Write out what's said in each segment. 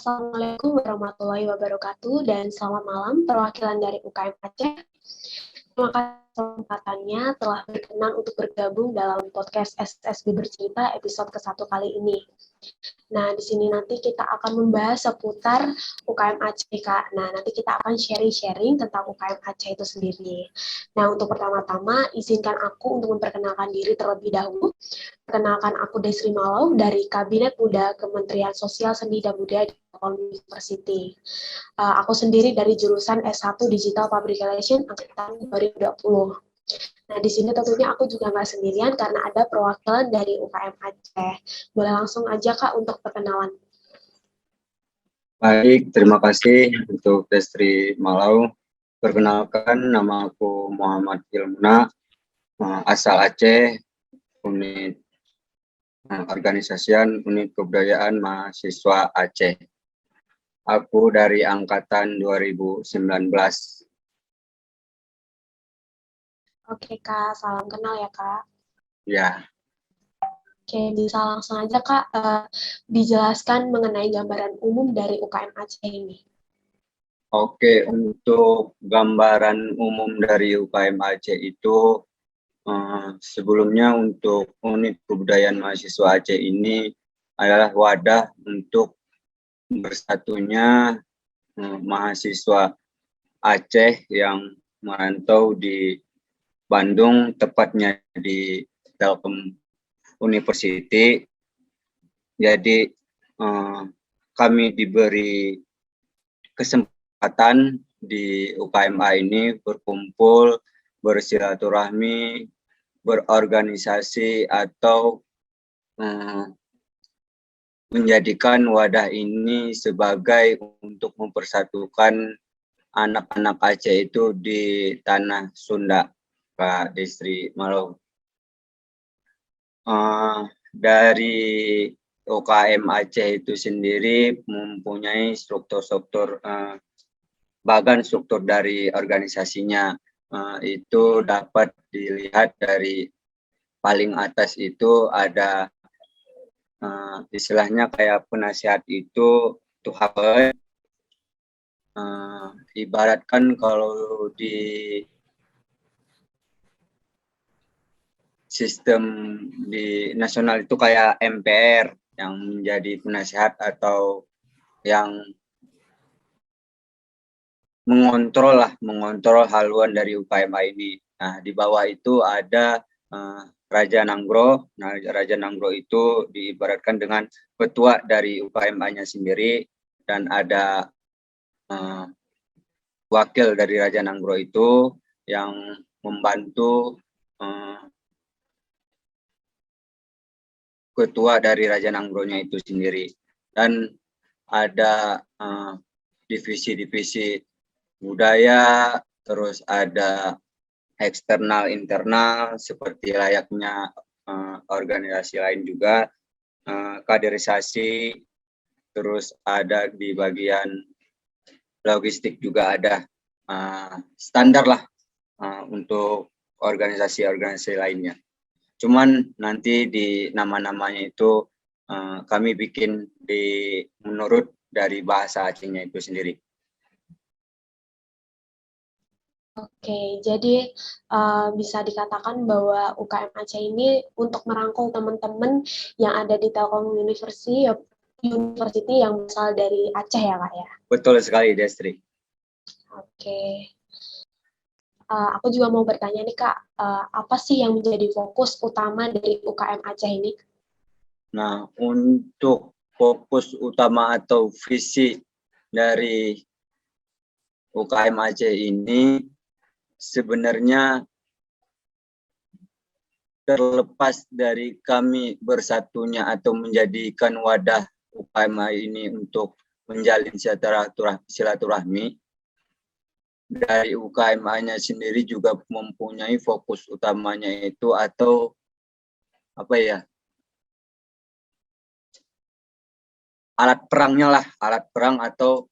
Assalamualaikum warahmatullahi wabarakatuh dan selamat malam perwakilan dari UKM Aceh. Terima kasih kesempatannya telah berkenan untuk bergabung dalam podcast SSB Bercerita episode ke-1 kali ini. Nah, di sini nanti kita akan membahas seputar UKM Aceh, Kak. Nah, nanti kita akan sharing-sharing tentang UKM Aceh itu sendiri. Nah, untuk pertama-tama, izinkan aku untuk memperkenalkan diri terlebih dahulu. Perkenalkan aku Desri Malau dari Kabinet Muda Kementerian Sosial Seni dan Budaya di Telkom University. Aku sendiri dari jurusan S1 Digital Public Relations angkatan 2020. Nah, di sini tentunya aku juga nggak sendirian karena ada perwakilan dari UKM Aceh. Boleh langsung aja, Kak, untuk perkenalan. Baik, terima kasih untuk Desri Malau. Perkenalkan, nama aku Muhammad Ilmuna, asal Aceh, unit organisasian, unit kebudayaan mahasiswa Aceh. Aku dari angkatan 2019. Oke, Kak. Salam kenal ya, Kak. Ya, Oke, bisa langsung aja, Kak, dijelaskan mengenai gambaran umum dari UKM Aceh ini. oke. Untuk gambaran umum dari UKM Aceh itu, sebelumnya untuk unit kebudayaan mahasiswa Aceh ini adalah wadah untuk bersatunya mahasiswa Aceh yang merantau di Bandung, tepatnya di Telkom University. Jadi kami diberi kesempatan di UKMA ini berkumpul, bersilaturahmi, berorganisasi, atau menjadikan wadah ini sebagai untuk mempersatukan anak-anak Aceh itu di tanah Sunda, Kak Desri Malau. Dari UKM Aceh itu sendiri mempunyai struktur-struktur, bahkan struktur dari organisasinya itu dapat dilihat dari paling atas itu ada istilahnya kayak penasihat itu tuh ibaratkan kalau di sistem di nasional itu kayak MPR yang menjadi penasihat atau yang mengontrol haluan dari UKMA ini. Nah, di bawah itu ada Raja Nanggro. Nah, Raja Nanggro itu diibaratkan dengan ketua dari UKMA-nya sendiri, dan ada wakil dari Raja Nanggro itu yang membantu ketua dari Raja Nanggronya itu sendiri. Dan ada divisi-divisi budaya, terus ada eksternal internal seperti layaknya organisasi lain juga, kaderisasi, terus ada di bagian logistik juga ada, standar lah untuk organisasi-organisasi lainnya. Cuman nanti di nama-namanya itu kami bikin menurut dari bahasa Acehnya itu sendiri. Oke, jadi bisa dikatakan bahwa UKM Aceh ini untuk merangkul teman-teman yang ada di Telkom University yang berasal dari Aceh ya, Kak ya? Betul sekali, Destri. Oke. Aku juga mau bertanya nih, Kak, apa sih yang menjadi fokus utama dari UKM Aceh ini? Nah, untuk fokus utama atau visi dari UKM Aceh ini sebenarnya terlepas dari kami bersatunya atau menjadikan wadah UKM ini untuk menjalin silaturahmi, dari UKM-nya sendiri juga mempunyai fokus utamanya itu atau apa ya, alat perang atau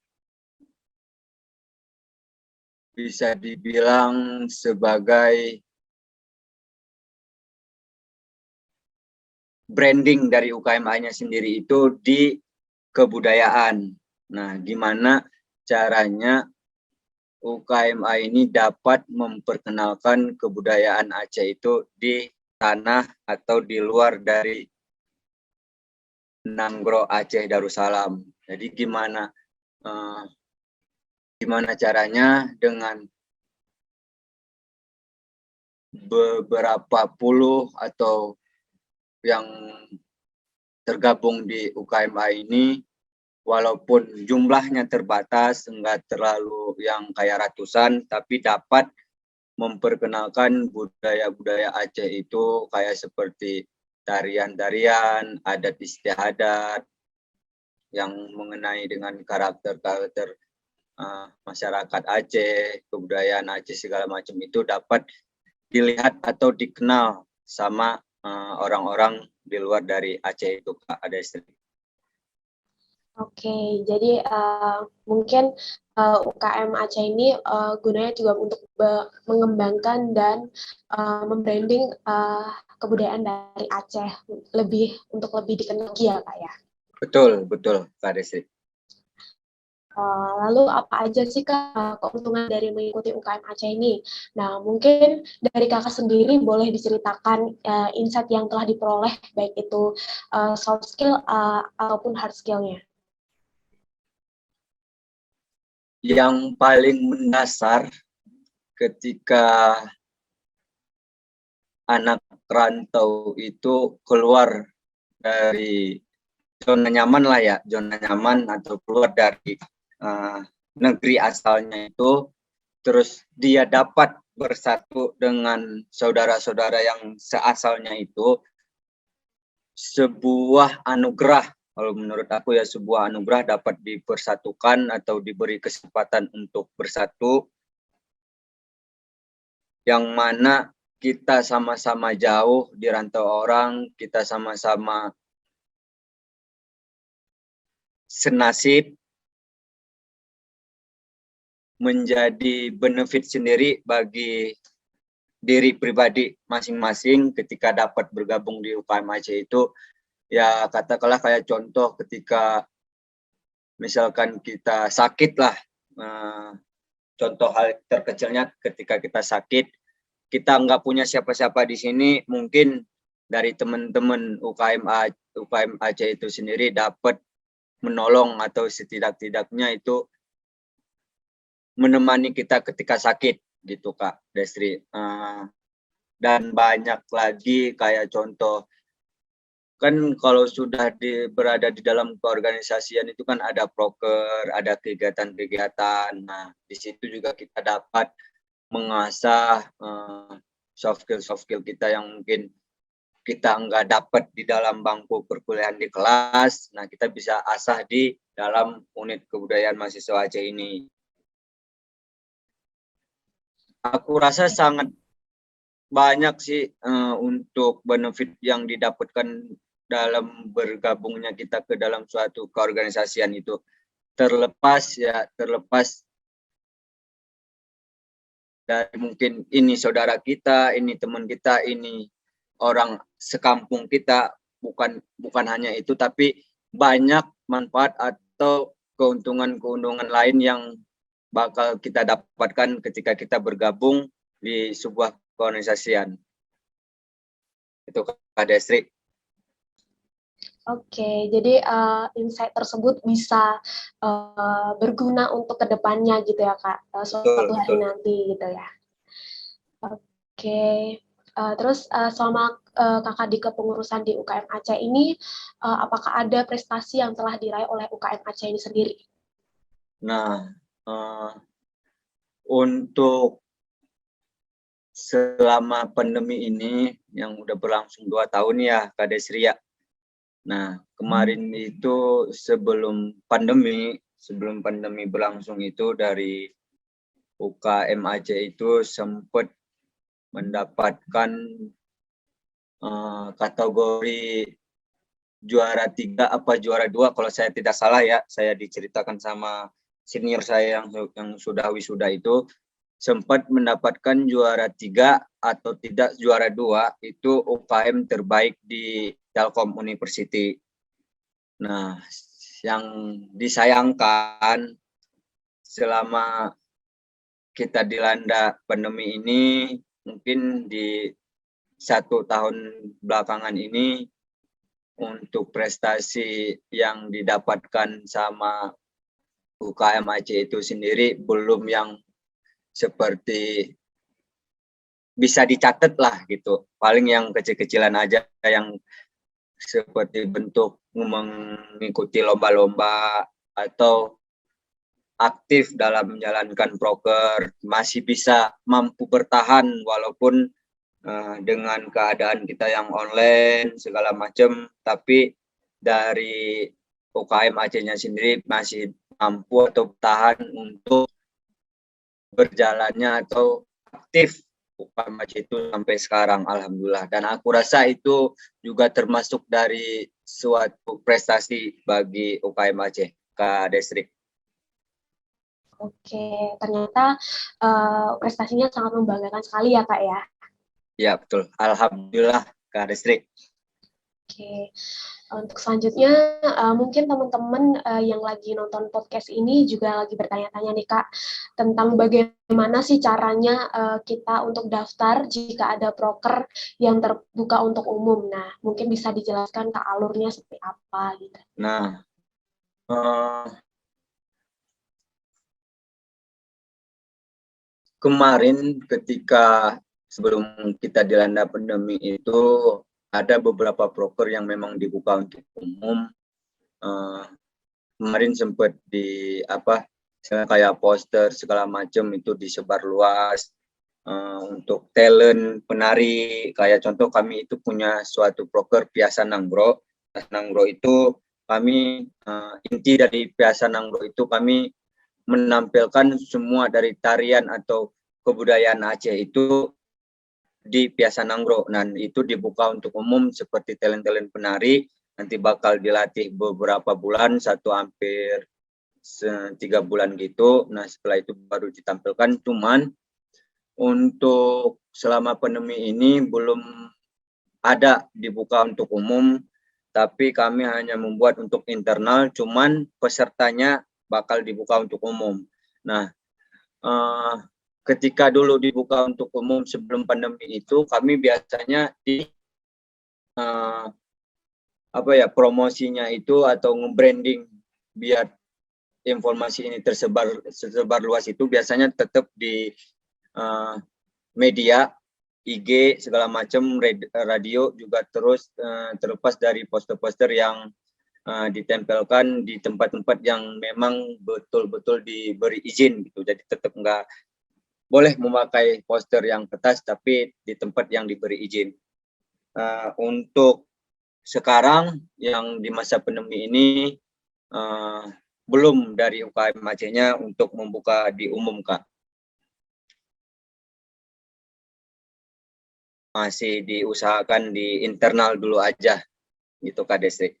bisa dibilang sebagai branding dari UKM-nya sendiri itu di kebudayaan. Nah, gimana caranya UKMA ini dapat memperkenalkan kebudayaan Aceh itu di tanah atau di luar dari Nanggro Aceh Darussalam. Jadi gimana caranya dengan beberapa puluh atau yang tergabung di UKMA ini, walaupun jumlahnya terbatas, enggak terlalu yang kayak ratusan, tapi dapat memperkenalkan budaya-budaya Aceh itu kayak seperti tarian-tarian, adat istiadat yang mengenai dengan karakter-karakter masyarakat Aceh, kebudayaan Aceh segala macam itu dapat dilihat atau dikenal sama orang-orang di luar dari Aceh itu, Kak Adestri. Oke, jadi mungkin UKM Aceh ini gunanya juga untuk mengembangkan dan membranding kebudayaan dari Aceh untuk lebih dikenal ya, Kak ya. Betul, Kak Desi. Lalu apa aja sih Kak keuntungan dari mengikuti UKM Aceh ini? Nah, mungkin dari Kakak sendiri boleh diceritakan insight yang telah diperoleh, baik itu soft skill ataupun hard skill-nya. Yang paling mendasar ketika anak rantau itu keluar dari zona nyaman lah ya, zona nyaman atau keluar dari negeri asalnya itu, terus dia dapat bersatu dengan saudara-saudara yang seasalnya itu, sebuah anugerah. Kalau menurut aku ya sebuah anugerah dapat dipersatukan atau diberi kesempatan untuk bersatu, yang mana kita sama-sama jauh di rantau orang, kita sama-sama senasib, menjadi benefit sendiri bagi diri pribadi masing-masing ketika dapat bergabung di UKM Aceh itu. Ya katakanlah kayak contoh ketika misalkan kita sakit lah, contoh hal terkecilnya ketika kita sakit, kita nggak punya siapa-siapa di sini, mungkin dari teman-teman UKM Aceh itu sendiri dapat menolong atau setidak-tidaknya itu menemani kita ketika sakit gitu Kak Destri. Dan banyak lagi kayak contoh, kan kalau sudah berada di dalam keorganisasian itu kan ada proker, ada kegiatan-kegiatan. Nah, di situ juga kita dapat mengasah soft skill kita yang mungkin kita nggak dapat di dalam bangku perkuliahan di kelas. Nah, kita bisa asah di dalam unit kebudayaan mahasiswa Aceh ini. Aku rasa sangat banyak sih untuk benefit yang didapatkan dalam bergabungnya kita ke dalam suatu keorganisasian itu. Terlepas dari mungkin ini saudara kita, ini teman kita, ini orang sekampung kita, bukan hanya itu, tapi banyak manfaat atau keuntungan-keuntungan lain yang bakal kita dapatkan ketika kita bergabung di sebuah keorganisasian. Itu Kak Destri. Oke, jadi insight tersebut bisa berguna untuk kedepannya gitu ya Kak, suatu hari nanti gitu ya. Oke, terus selama Kakak di kepengurusan di UKM Aceh ini, apakah ada prestasi yang telah diraih oleh UKM Aceh ini sendiri? Nah, untuk selama pandemi ini yang udah berlangsung 2 tahun ya Kak Desri ya. Nah, kemarin itu sebelum pandemi berlangsung itu dari UKM Aceh itu sempat mendapatkan kategori juara 3 apa juara 2 kalau saya tidak salah ya. Saya diceritakan sama senior saya yang sudah wisuda itu sempat mendapatkan juara 3 atau tidak juara 2 itu UKM terbaik di Telkom University. Nah, yang disayangkan selama kita dilanda pandemi ini, mungkin di 1 tahun belakangan ini untuk prestasi yang didapatkan sama UKM Aceh itu sendiri belum yang seperti bisa dicatat lah gitu. Paling yang kecil-kecilan aja, yang seperti bentuk mengikuti lomba-lomba atau aktif dalam menjalankan proker, masih bisa mampu bertahan walaupun dengan keadaan kita yang online segala macam, tapi dari UKM Aceh-nya sendiri masih mampu atau bertahan untuk berjalannya atau aktif UKM Aceh itu sampai sekarang, alhamdulillah. Dan aku rasa itu juga termasuk dari suatu prestasi bagi UKM Aceh, Kak Desrik. Oke, ternyata prestasinya sangat membanggakan sekali ya Kak ya. Ya betul, alhamdulillah Kak Desrik. Oke, untuk selanjutnya mungkin teman-teman yang lagi nonton podcast ini juga lagi bertanya-tanya nih Kak, tentang bagaimana sih caranya kita untuk daftar jika ada proker yang terbuka untuk umum. Nah, mungkin bisa dijelaskan Kak alurnya seperti apa gitu. Nah, kemarin ketika sebelum kita dilanda pandemi itu ada beberapa proker yang memang dibuka untuk umum. Kemarin sempat di kayak poster segala macam itu disebar luas untuk talent penari. Kayak contoh kami itu punya suatu proker Piasa Nanggro. Piasa Nanggro itu kami inti dari Piasa Nanggro itu kami menampilkan semua dari tarian atau kebudayaan Aceh itu di Piasa Nanggro. Dan itu dibuka untuk umum seperti talent-talent penari. Nanti bakal dilatih beberapa bulan, hampir 3 bulan gitu. Nah setelah itu baru ditampilkan. Cuman untuk selama pandemi ini belum ada dibuka untuk umum, tapi kami hanya membuat untuk internal, cuman pesertanya bakal dibuka untuk umum. Nah, ketika dulu dibuka untuk umum sebelum pandemi itu, kami biasanya di promosinya itu atau nge-branding biar informasi ini tersebar luas itu biasanya tetap di media, IG segala macam, radio juga terus terlepas dari poster-poster yang ditempelkan di tempat-tempat yang memang betul-betul diberi izin gitu. Jadi tetap nggak boleh memakai poster yang kertas, tapi di tempat yang diberi izin. Untuk sekarang yang di masa pandemi ini belum dari UKM Aceh-nya untuk membuka di umum, Kak. Masih diusahakan di internal dulu aja, gitu Kak Desri.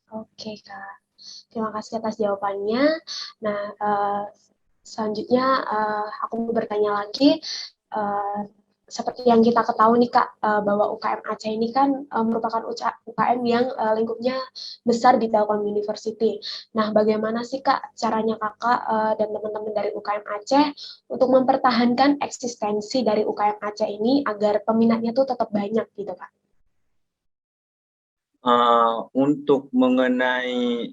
Oke Kak, terima kasih atas jawabannya. Nah, selanjutnya aku mau bertanya lagi, seperti yang kita ketahui nih Kak, bahwa UKM Aceh ini kan merupakan UKM yang lingkupnya besar di Telkom University. Nah, bagaimana sih Kak caranya Kakak dan teman-teman dari UKM Aceh untuk mempertahankan eksistensi dari UKM Aceh ini agar peminatnya tuh tetap banyak gitu Kak? Untuk mengenai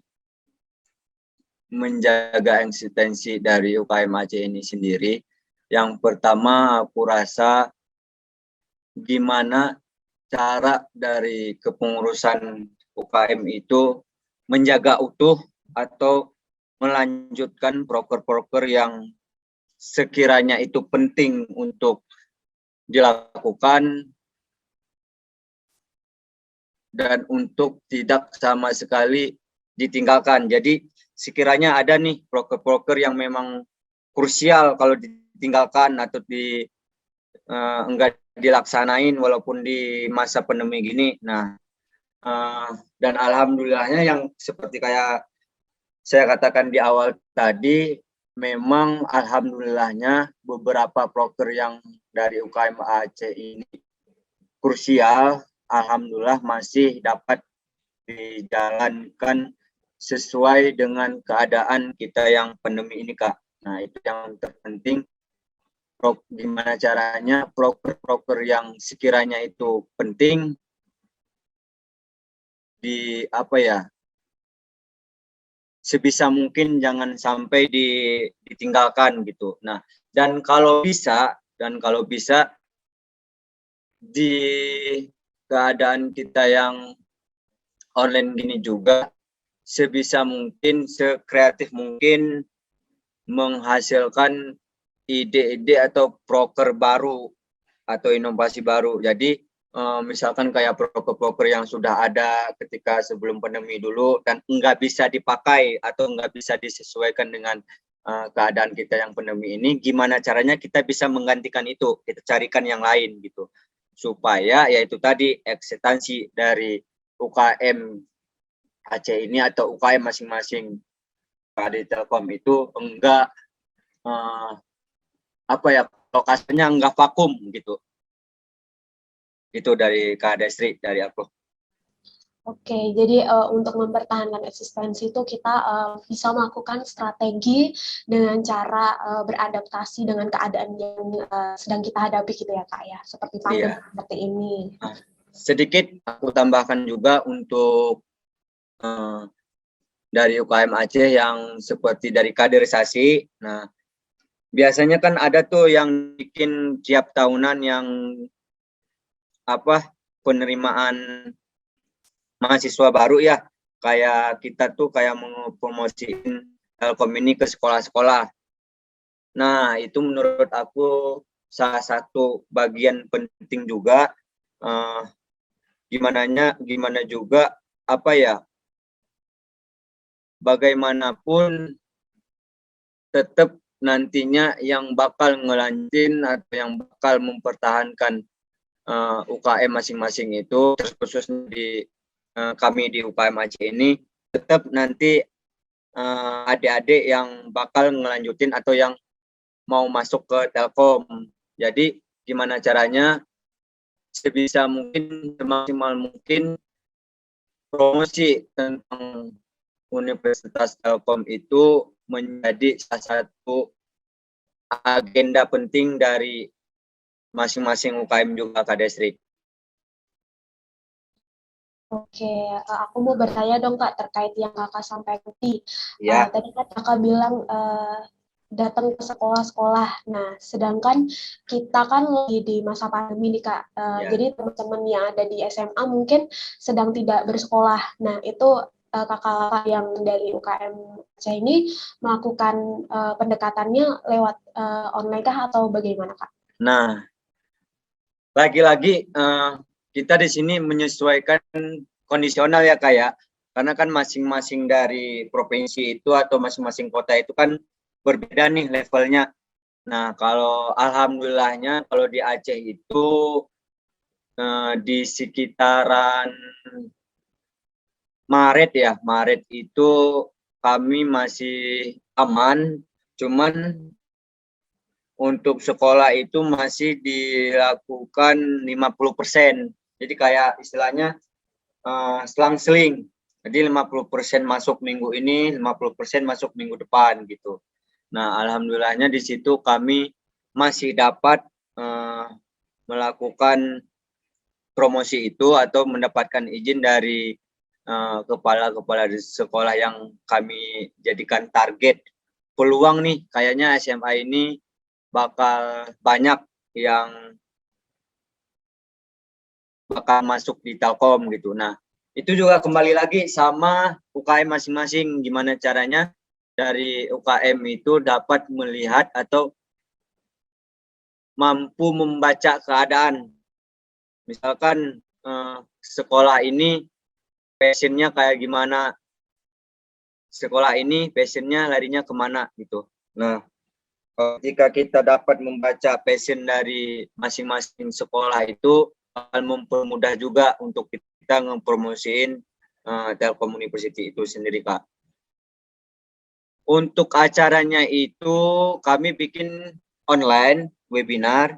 menjaga eksistensi dari UKM Aceh ini sendiri, yang pertama aku rasa gimana cara dari kepengurusan UKM itu menjaga utuh atau melanjutkan proker-proker yang sekiranya itu penting untuk dilakukan dan untuk tidak sama sekali ditinggalkan. Jadi sekiranya ada nih proker-proker yang memang krusial kalau ditinggalkan atau enggak dilaksanain walaupun di masa pandemi gini. Nah, dan alhamdulillahnya yang seperti kayak saya katakan di awal tadi, memang alhamdulillahnya beberapa proker yang dari UKM Aceh ini krusial, alhamdulillah masih dapat dijalankan sesuai dengan keadaan kita yang pandemi ini, Kak. Nah, itu yang terpenting. Gimana caranya proker-proker yang sekiranya itu penting sebisa mungkin jangan sampai ditinggalkan gitu. Nah, dan kalau bisa di keadaan kita yang online gini juga sebisa mungkin, sekreatif mungkin menghasilkan ide-ide atau proker baru atau inovasi baru. Jadi misalkan kayak proker-proker yang sudah ada ketika sebelum pandemi dulu dan nggak bisa dipakai atau nggak bisa disesuaikan dengan keadaan kita yang pandemi ini, gimana caranya kita bisa menggantikan itu, kita carikan yang lain gitu. Supaya yaitu tadi eksistensi dari UKM Aceh ini atau UKM masing-masing di Telkom itu enggak lokasinya enggak vakum gitu. Itu dari Kak Desri, dari aku. Oke, jadi untuk mempertahankan eksistensi itu kita bisa melakukan strategi dengan cara beradaptasi dengan keadaan yang sedang kita hadapi gitu ya Kak ya, seperti pandemi seperti ini. Sedikit aku tambahkan juga untuk dari UKM Aceh yang seperti dari kaderisasi. Nah, biasanya kan ada tuh yang bikin tiap tahunan yang penerimaan mahasiswa baru ya, kayak kita tuh kayak mempromosiin Telkom ini ke sekolah-sekolah. Nah, itu menurut aku salah satu bagian penting juga, gimana juga bagaimanapun tetap nantinya yang bakal ngelanjutin atau yang bakal mempertahankan UKM masing-masing itu, terus khususnya di kami di UKM Aceh ini, tetap nanti adik-adik yang bakal ngelanjutin atau yang mau masuk ke Telkom. Jadi gimana caranya sebisa mungkin, semaksimal mungkin promosi tentang Universitas Telkom itu menjadi salah satu agenda penting dari masing-masing UKM juga, Kak Desri. Oke, aku mau bertanya dong Kak terkait yang Kakak sampaikan tadi. Ya. Tadi kan Kakak bilang datang ke sekolah-sekolah. Nah, sedangkan kita kan lagi di masa pandemi nih Kak. Jadi teman-teman yang ada di SMA mungkin sedang tidak bersekolah. Nah, itu kakak-kakak yang dari UKM Aceh ini melakukan pendekatannya lewat online kah atau bagaimana Kak? Nah, lagi-lagi kita di sini menyesuaikan kondisional ya Kak ya, karena kan masing-masing dari provinsi itu atau masing-masing kota itu kan berbeda nih levelnya. Nah, kalau alhamdulillahnya kalau di Aceh itu di sekitaran Maret itu kami masih aman, cuman untuk sekolah itu masih dilakukan 50%. Jadi kayak istilahnya selang-seling. Jadi 50% masuk minggu ini, 50% masuk minggu depan gitu. Nah, alhamdulillahnya di situ kami masih dapat melakukan promosi itu atau mendapatkan izin dari kepala-kepala sekolah yang kami jadikan target. Peluang nih, kayaknya SMA ini bakal banyak yang bakal masuk di Telkom gitu. Nah, itu juga kembali lagi sama UKM masing-masing, gimana caranya dari UKM itu dapat melihat atau mampu membaca keadaan. Misalkan sekolah ini passionnya kayak gimana, sekolah ini passionnya larinya kemana gitu. Nah, jika kita dapat membaca passion dari masing-masing sekolah itu akan mempermudah juga untuk kita ngepromosiin Telkom University itu sendiri, Kak. Untuk acaranya itu kami bikin online webinar,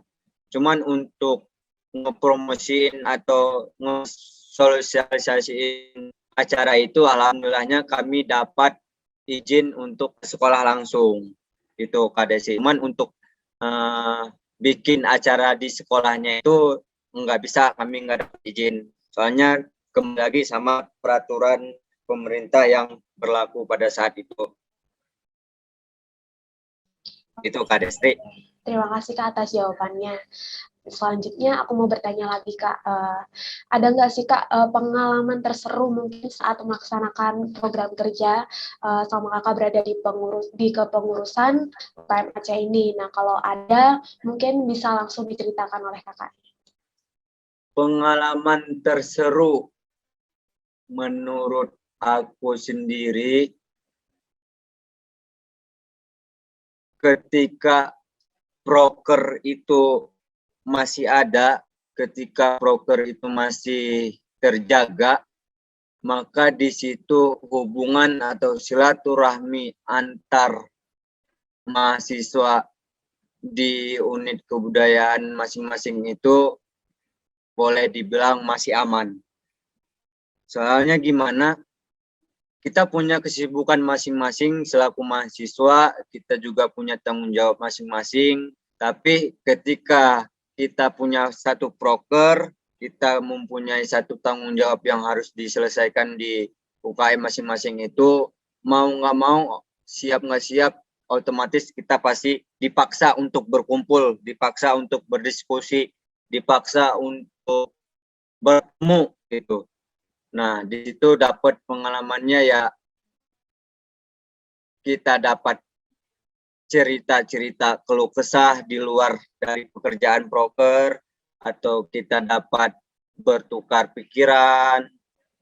cuman untuk ngepromosiin atau ngesosialisasiin acara itu alhamdulillahnya kami dapat izin untuk sekolah langsung. Itu Kak Desi. Cuman untuk bikin acara di sekolahnya itu nggak bisa, kami nggak dapat izin. Soalnya kembali lagi sama peraturan pemerintah yang berlaku pada saat itu. Itu Kak Desi. Terima kasih Kak atas jawabannya. Selanjutnya aku mau bertanya lagi Kak, ada nggak sih Kak pengalaman terseru mungkin saat melaksanakan program kerja sama Kakak berada di kepengurusan UKM Aceh ini? Nah kalau ada mungkin bisa langsung diceritakan oleh Kakak. Pengalaman terseru menurut aku sendiri ketika proker itu masih ada, ketika proker itu masih terjaga, maka di situ hubungan atau silaturahmi antar mahasiswa di unit kebudayaan masing-masing itu boleh dibilang masih aman. Soalnya gimana? Kita punya kesibukan masing-masing selaku mahasiswa, kita juga punya tanggung jawab masing-masing. Tapi ketika kita punya satu proker, kita mempunyai satu tanggung jawab yang harus diselesaikan di UKM masing-masing itu, mau nggak mau, siap nggak siap, otomatis kita pasti dipaksa untuk berkumpul, dipaksa untuk berdiskusi, dipaksa untuk bertemu gitu. Nah, di situ dapat pengalamannya ya, kita dapat cerita-cerita keluh kesah di luar dari pekerjaan proker, atau kita dapat bertukar pikiran,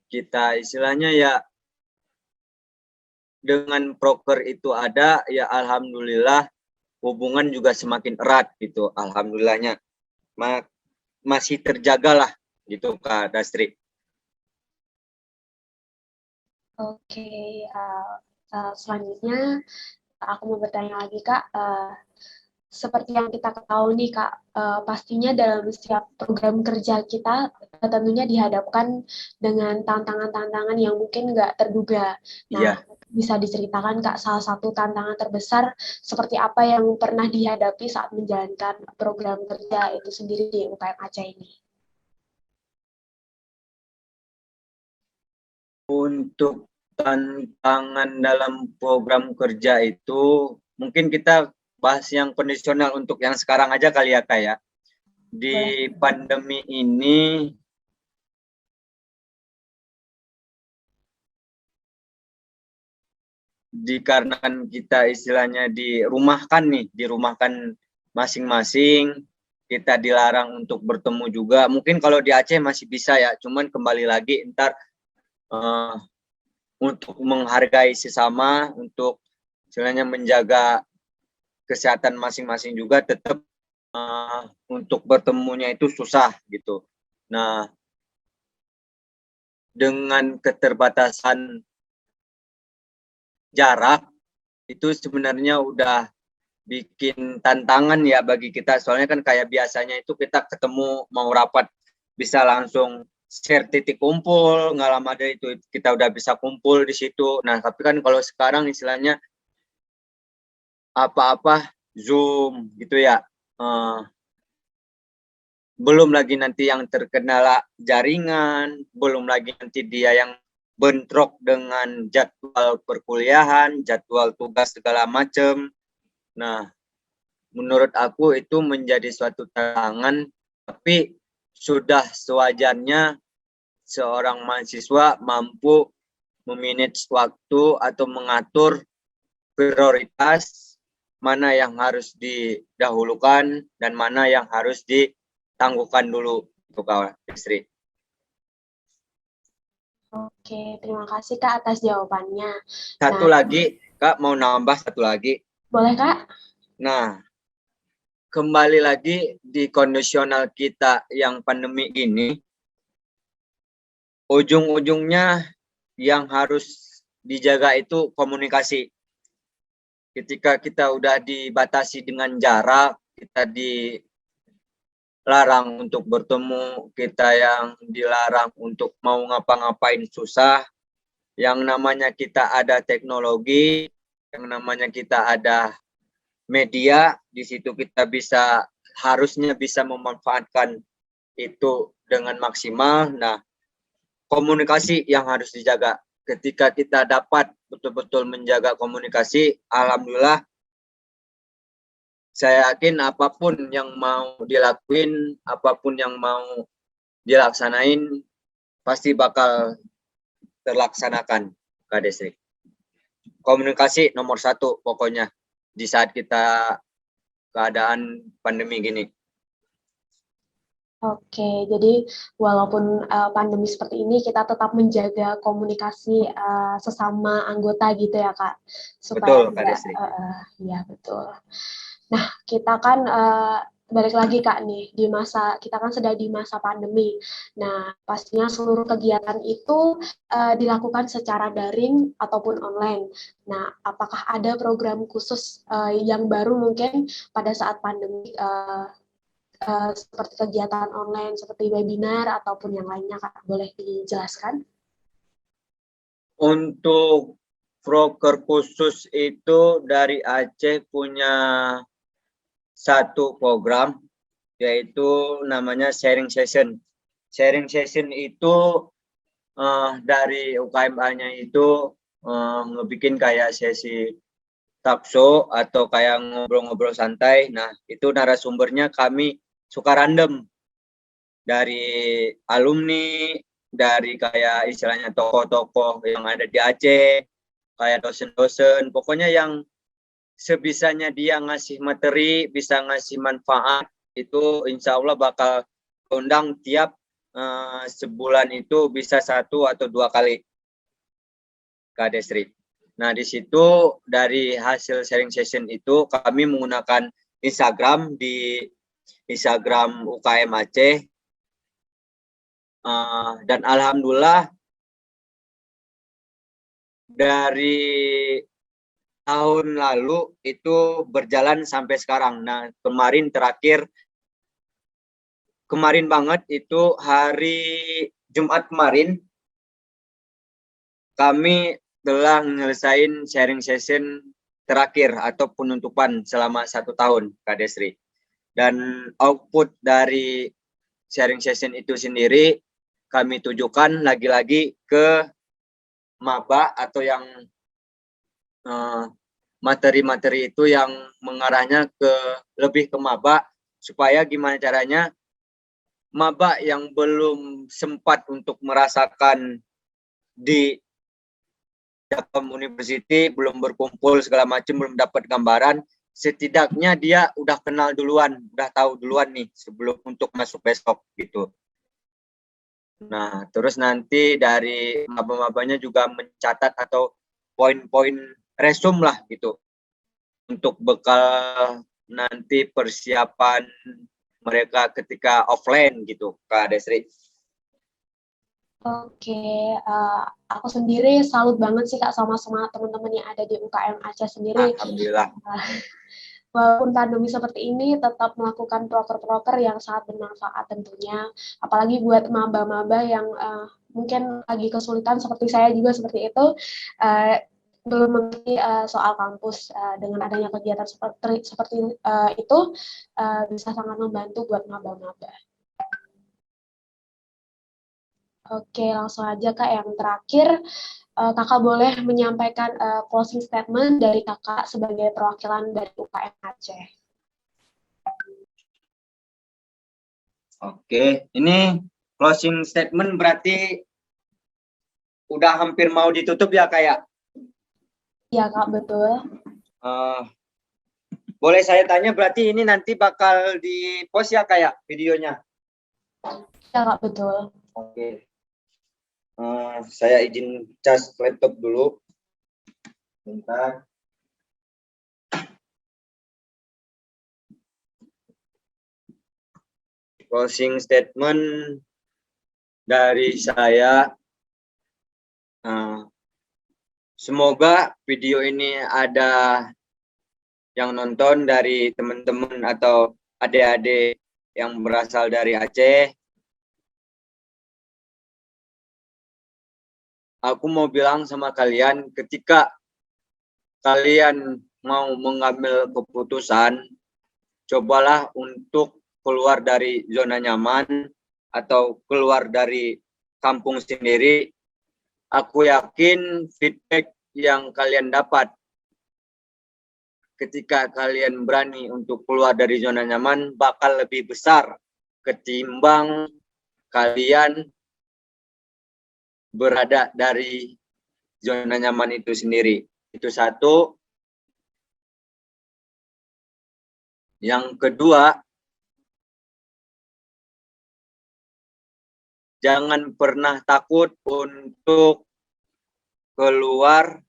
kita istilahnya ya dengan proker itu ada, ya alhamdulillah hubungan juga semakin erat gitu, alhamdulillahnya. Masih terjaga lah gitu Kak Dastri. Oke, selanjutnya aku mau bertanya lagi Kak, seperti yang kita ketahui nih Kak, pastinya dalam setiap program kerja kita tentunya dihadapkan dengan tantangan-tantangan yang mungkin nggak terduga. Nah, bisa diceritakan Kak salah satu tantangan terbesar seperti apa yang pernah dihadapi saat menjalankan program kerja itu sendiri di UKM Aceh ini? Untuk tantangan dalam program kerja itu mungkin kita bahas yang kondisional untuk yang sekarang aja kali ya Kak ya. Di pandemi ini dikarenakan kita istilahnya dirumahkan masing-masing, kita dilarang untuk bertemu juga. Mungkin kalau di Aceh masih bisa ya, cuman kembali lagi ntar untuk menghargai sesama, untuk istilahnya menjaga kesehatan masing-masing juga, tetap untuk bertemunya itu susah gitu. Nah, dengan keterbatasan jarak itu sebenarnya udah bikin tantangan ya bagi kita, soalnya kan kayak biasanya itu kita ketemu mau rapat bisa langsung share titik kumpul, nggak lama dari itu kita udah bisa kumpul di situ. Nah tapi kan kalau sekarang istilahnya apa-apa Zoom gitu ya, belum lagi nanti yang terkendala jaringan, belum lagi nanti dia yang bentrok dengan jadwal perkuliahan, jadwal tugas segala macam. Nah, menurut aku itu menjadi suatu tantangan, tapi sudah sewajarnya seorang mahasiswa mampu memanage waktu atau mengatur prioritas mana yang harus didahulukan dan mana yang harus ditangguhkan dulu untuk kawan istri. Oke, terima kasih Kak atas jawabannya. Satu lagi, Kak mau nambah satu lagi. Boleh Kak? Nah, kembali lagi di kondisional kita yang pandemi ini, ujung-ujungnya yang harus dijaga itu komunikasi. Ketika kita udah dibatasi dengan jarak, kita dilarang untuk bertemu, kita yang dilarang untuk mau ngapa-ngapain susah, yang namanya kita ada teknologi, yang namanya kita ada media, di situ kita harusnya bisa memanfaatkan itu dengan maksimal. Nah, komunikasi yang harus dijaga. Ketika kita dapat betul-betul menjaga komunikasi, alhamdulillah saya yakin apapun yang mau dilakuin, apapun yang mau dilaksanain, pasti bakal terlaksanakan, Kak Desri. Komunikasi nomor satu pokoknya di saat kita keadaan pandemi gini. Oke, jadi walaupun pandemi seperti ini, kita tetap menjaga komunikasi sesama anggota gitu ya, Kak, supaya Betul, Kak tidak, Desri. ya betul. Nah, kita kan balik lagi Kak nih, kita kan sedang di masa pandemi. Nah, pastinya seluruh kegiatan itu dilakukan secara daring ataupun online. Nah, apakah ada program khusus yang baru mungkin pada saat pandemi seperti kegiatan online, seperti webinar ataupun yang lainnya, Kak? Boleh dijelaskan? Untuk broker khusus itu dari Aceh punya satu program, yaitu namanya sharing session. Sharing session itu dari UKM-nya itu ngebikin kayak sesi talkshow atau kayak ngobrol-ngobrol santai. Nah, itu narasumbernya kami suka random dari alumni, dari kayak istilahnya tokoh-tokoh yang ada di Aceh, kayak dosen-dosen, pokoknya yang sebisanya dia ngasih materi, bisa ngasih manfaat, itu insya Allah bakal undang tiap sebulan itu bisa 1 atau 2 kali, Kak Desri. Nah, di situ dari hasil sharing session itu kami menggunakan Instagram, di Instagram UKM Aceh, dan alhamdulillah dari tahun lalu itu berjalan sampai sekarang. Nah, kemarin banget itu hari Jumat kemarin kami telah menyelesaikan sharing session terakhir atau penutupan selama 1 tahun, Kak Desri. Dan output dari sharing session itu sendiri kami tujukan lagi-lagi ke maba atau yang materi-materi itu yang mengarahnya lebih ke maba, supaya gimana caranya maba yang belum sempat untuk merasakan di Jakarta University, belum berkumpul segala macam, belum dapat gambaran, setidaknya dia udah kenal duluan, udah tahu duluan nih sebelum untuk masuk besok gitu. Nah, terus nanti dari maba-mabanya juga mencatat atau poin-poin resum lah gitu untuk bekal nanti persiapan mereka ketika offline gitu, Kak Desri. Oke, aku sendiri salut banget sih Kak sama semangat teman-teman yang ada di UKM Aceh sendiri. Alhamdulillah. Walaupun pandemi seperti ini, tetap melakukan proker-proker yang sangat bermanfaat tentunya. Apalagi buat maba-maba yang mungkin lagi kesulitan seperti saya juga seperti itu, belum mengerti soal kampus. Dengan adanya kegiatan seperti itu, bisa sangat membantu buat maba-maba. Oke, langsung aja Kak yang terakhir. Kakak boleh menyampaikan closing statement dari Kakak sebagai perwakilan dari UKM Aceh. Oke, ini closing statement berarti udah hampir mau ditutup ya kayak. Ya Kak, betul. Boleh saya tanya berarti ini nanti bakal di post ya kayak videonya? Ya Kak, betul. Oke. Saya izin cas laptop dulu. Bentar. Closing statement dari saya. Semoga video ini ada yang nonton dari teman-teman atau adik-adik yang berasal dari Aceh. aku mau bilang sama kalian, ketika kalian mau mengambil keputusan, cobalah untuk keluar dari zona nyaman atau keluar dari kampung sendiri. Aku yakin feedback yang kalian dapat ketika kalian berani untuk keluar dari zona nyaman bakal lebih besar ketimbang kalian berada dari zona nyaman itu sendiri. Itu satu. Yang kedua, jangan pernah takut untuk keluar,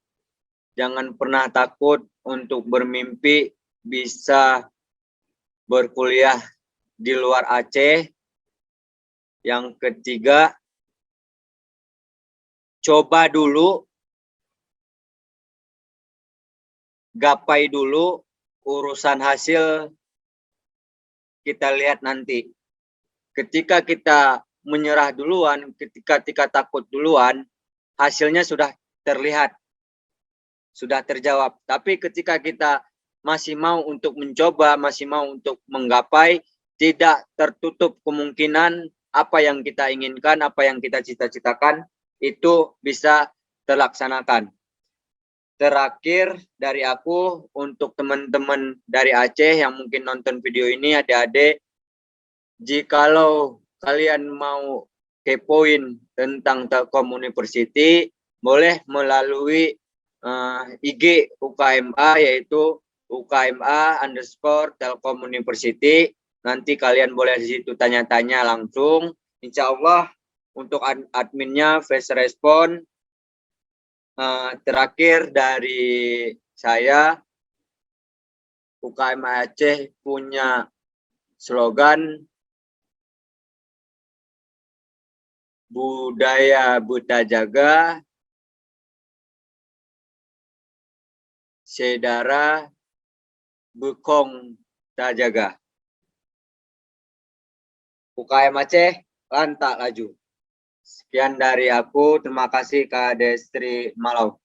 jangan pernah takut untuk bermimpi bisa berkuliah di luar Aceh. Yang ketiga, coba dulu, gapai dulu, urusan hasil kita lihat nanti. Ketika kita menyerah duluan, ketika kita takut duluan, hasilnya sudah terlihat, sudah terjawab. Tapi ketika kita masih mau untuk mencoba, masih mau untuk menggapai, tidak tertutup kemungkinan apa yang kita inginkan, apa yang kita cita-citakan, itu bisa terlaksanakan. Terakhir dari aku, untuk teman-teman dari Aceh yang mungkin nonton video ini, adik-adik, jikalau kalian mau kepoin tentang Telkom University, boleh melalui IG UKMA, yaitu UKMA_Telkom University. Nanti kalian boleh di situ tanya-tanya langsung. Insya Allah untuk adminnya fast respon. Terakhir dari saya, UKMA Aceh punya slogan budaya buta jaga, sedara bekong tak jaga. UKM Aceh, lantak laju. Sekian dari aku, terima kasih Kak Destri Malau.